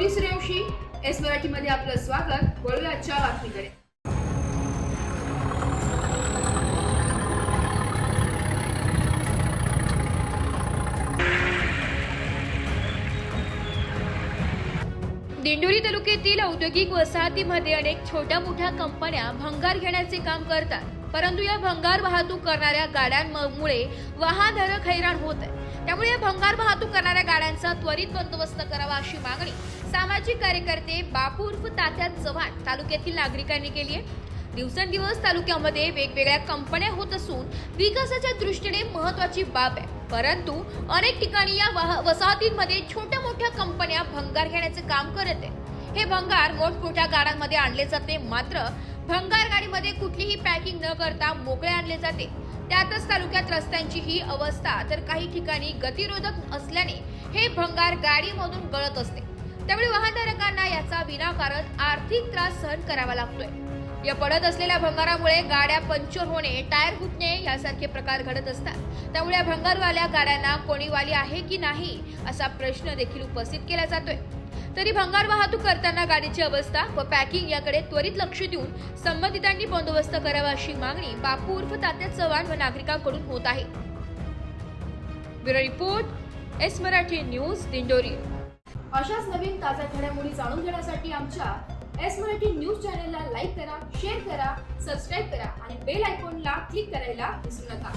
Gauri Suryavanshi, S मराठीमध्ये आपलं स्वागत। वळूया आजच्या बातमीकडे। दिंडोरी तालुक्यातील औद्योगिक वसाहतीमध्ये अनेक छोट्या मोठ्या कंपन्या भंगार घेण्याचे काम करतात, परंतु या भंगार वाहतूक करणाऱ्या गाड्यांमुळे वाहनधारक हैराण होत आहे। त्यामुळे या भंगार वाहतूक करणाऱ्या गाड्यांचा त्वरित बंदोबस्त करावा अशी मागणी सामाजिक कार्यकर्ते बापू उर्फ तात्या चव्हाण तालुक्यातील नागरिकांनी केली आहे। दिवसेंदिवस तालुक्यामध्ये वेगवेगळ्या कंपन्या होत असून विकासाच्या दृष्टीने महत्त्वाची बाब आहे, परंतु अनेक ठिकाणी या वसाहतींमध्ये छोट्या मोठ्या कंपन्या भंगार घेण्याचे काम करत आहे। हे भंगार मोठमोठ्या गाड्यांमध्ये आणले जाते, मात्र भंगार गाडीमध्ये कुठलीही पॅकिंग न करता मोकळे आणले जाते। त्यातच तालुक्यात रस्त्यांची ही अवस्था तर काही ठिकाणी गतिरोधक असल्याने हे भंगार गाडीमधून गळत असते। त्यामुळे वाहनधारकांना याचा विनाकारण आर्थिक त्रास सहन करावा लागतोय। या पडत असलेल्या भंगारामुळे गाड्या पंक्चर होणे, टायर फुटणे यासारखे प्रकार घडत असतात। त्यामुळे या भंगारवाल्या गाड्यांना कोणी वाली आहे की नाही असा प्रश्न देखील उपस्थित केला जातोय। तरी भंगार वाहतूक करताना गाडीची अवस्था व पॅकिंग याकडे त्वरित लक्ष देऊन संबंधितांनी बंदोबस्त करावा अशी मागणी बापू उर्फ तात्या चव्हाण व नागरिकांकडून होत आहे। Bureau report, S Marathi news, Dindori. अशाच नवीन ताज्या घडामोडी जाणून घेण्यासाठी आमच्या एस मराठी न्यूज चॅनलला लाईक करा, शेअर करा, सबस्क्राईब करा आणि बेल आयकॉनला क्लिक करायला विसरू नका।